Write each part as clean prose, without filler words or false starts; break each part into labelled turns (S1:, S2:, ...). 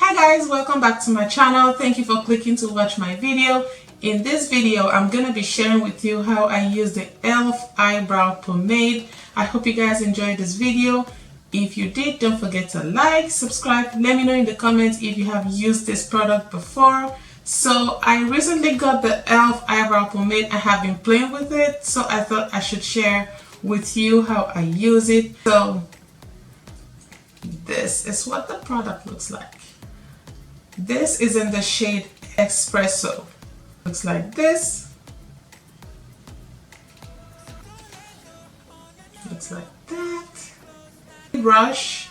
S1: Hi guys, welcome back to my channel. Thank you for clicking to watch my video. In this video, I'm going to be sharing with you how I use the e.l.f. eyebrow pomade. I hope you guys enjoyed this video. If you did, don't forget to like, subscribe, let me know in the comments if you have used this product before. So I recently got the e.l.f. eyebrow pomade. I have been playing with it, so I thought I should share with you how I use it. So this is what the product looks like. This is in the shade Espresso. Looks like this. Looks like that. Brush.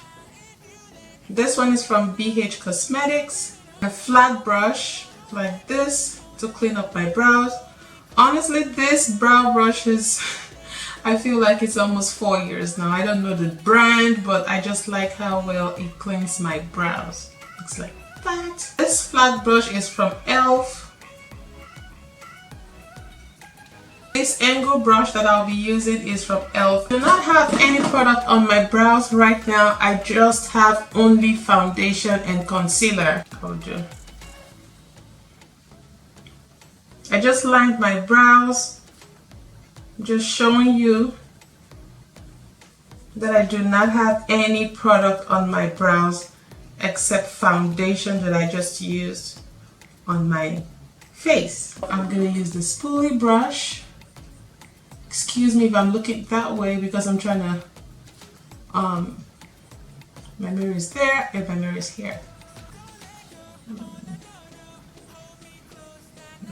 S1: This one is from BH Cosmetics. A flat brush like this to clean up my brows. Honestly, this brow brush is I feel like it's almost 4 years now. I don't know the brand, but I just like how well it cleans my brows. Looks like that. This flat brush is from e.l.f. This angle brush that I'll be using is from e.l.f. I do not have any product on my brows right now. I just have only foundation and concealer. I just lined my brows, just showing you that I do not have any product on my brows except foundation that I just used on my face. I'm going to use the spoolie brush. Excuse me if I'm looking that way because I'm trying to my mirror is there and my mirror is here.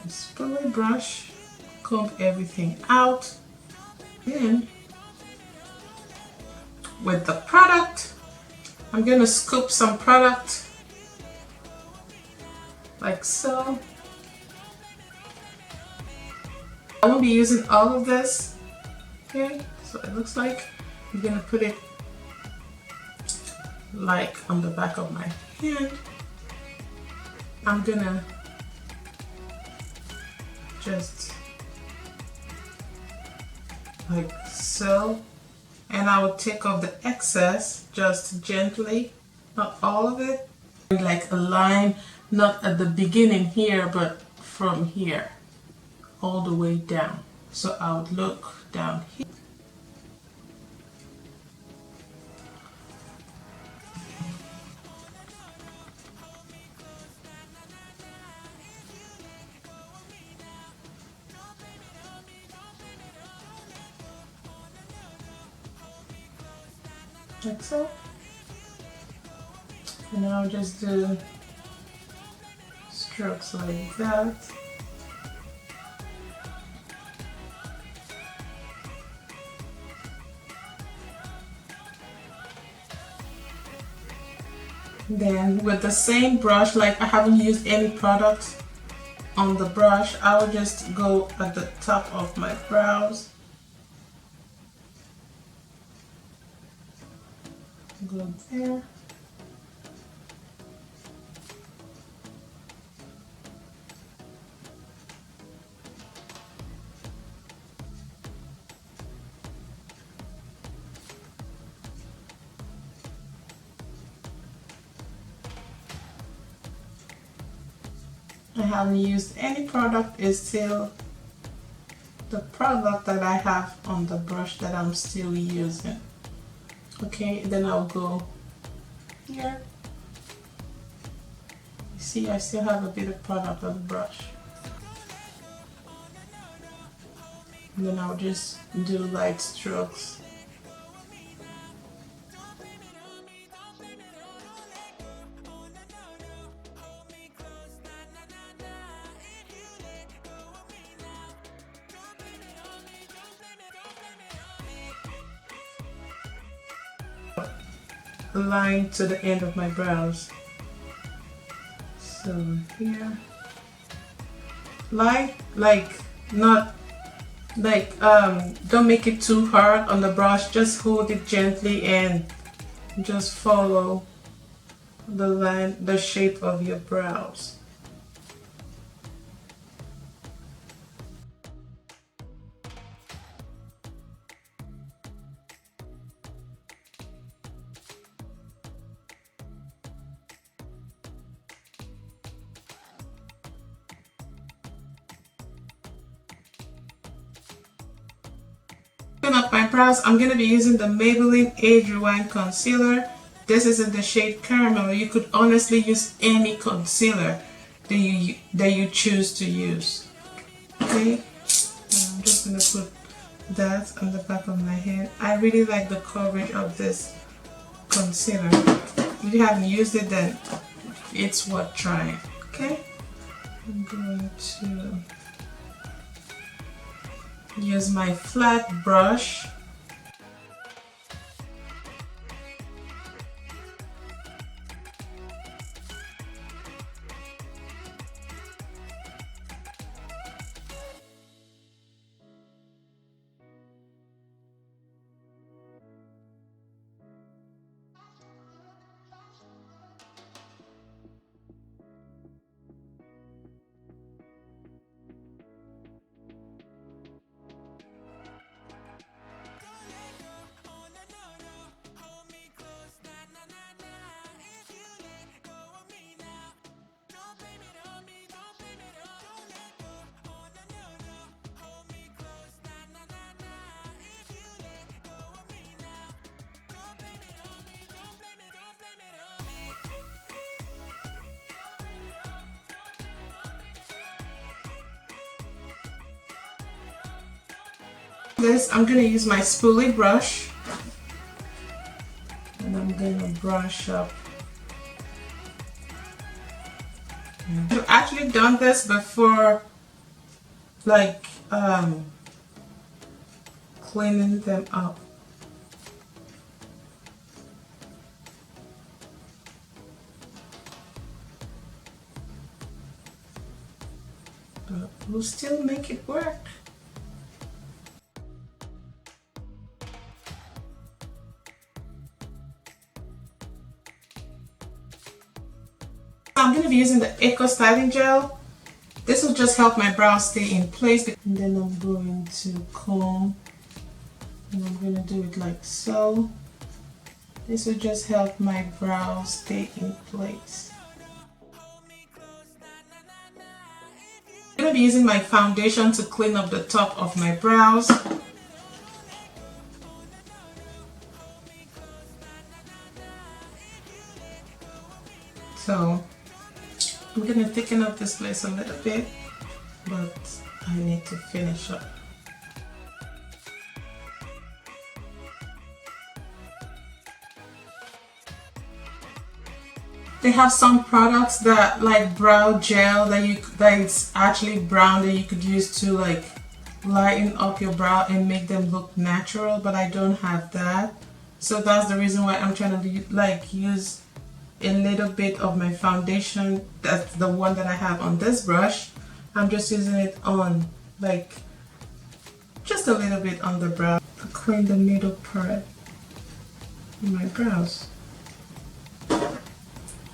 S1: Spoolie brush, comb everything out. Then with the product, I'm going to scoop some product like so. I won't be using all of this. Okay, so it looks like I'm going to put it like on the back of my hand. I'm going to just like so. And I will take off the excess just gently, not all of it. Like a line, not at the beginning here, but from here all the way down. So I would look down here. Like so. And I'll just do strokes like that. Then with the same brush, like I haven't used any product on the brush, I will just go at the top of my brows. Go there. I haven't used any product, is still the product that I have on the brush that I'm still using. Okay, then I'll go here. You see, I still have a bit of product on the brush. And then I'll just do light strokes. Line to the end of my brows. So here, not like don't make it too hard on the brush, just hold it gently and just follow the line, the shape of your brows. Clean up my brows, I'm going to be using the Maybelline Age Rewind Concealer. This is in the shade Caramel. You could honestly use any concealer that you choose to use. Okay, and I'm just going to put that on the back of my head. I really like the coverage of this concealer. If you haven't used it, then it's worth trying. Okay, I'm going to use my flat brush. This, I'm going to use my spoolie brush and I'm going to brush up. I've actually done this before, like cleaning them up. But we'll still make it work. I'm going to be using the Eco Styling Gel. This will just help my brows stay in place. And then I'm going to comb. And I'm going to do it like so. This will just help my brows stay in place. I'm going to be using my foundation to clean up the top of my brows. So I'm going to thicken up this place a little bit, but I need to finish up. They have some products that like brow gel that is actually brown that you could use to like lighten up your brow and make them look natural, but I don't have that. So that's the reason why I'm trying to like use a little bit of my foundation. That's the one that I have on this brush. I'm just using it on like just a little bit on the brow to create the middle part of my brows.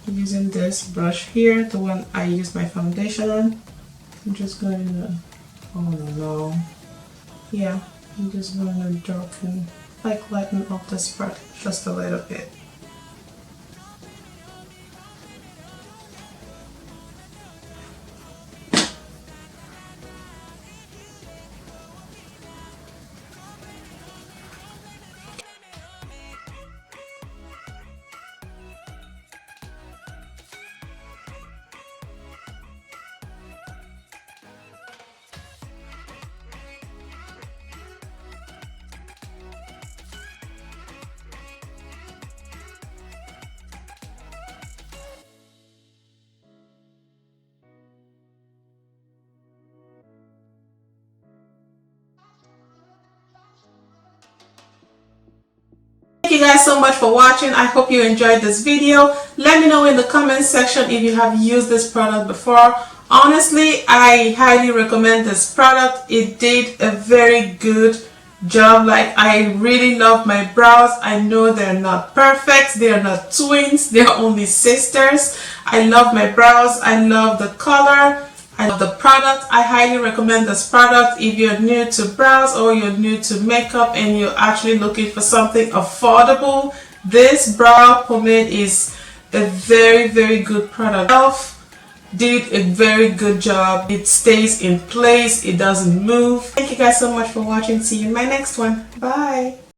S1: Using this brush here, the one I use my foundation on. I'm just going to, oh no, yeah, I'm just going to darken, like lighten up this part just a little bit. Thank you guys so much for watching. I hope you enjoyed this video. Let me know in the comment section if you have used this product before. Honestly, I highly recommend this product. It did a very good job. Like, I really love my brows. I know they're not perfect, they're not twins, they're only sisters. I love my brows. I love the color. I love the product. I highly recommend this product if you're new to brows or you're new to makeup and you're actually looking for something affordable. This brow pomade is a very, very good product. did a very good job. It stays in place, it doesn't move. Thank you guys so much for watching. See you in my next one. Bye.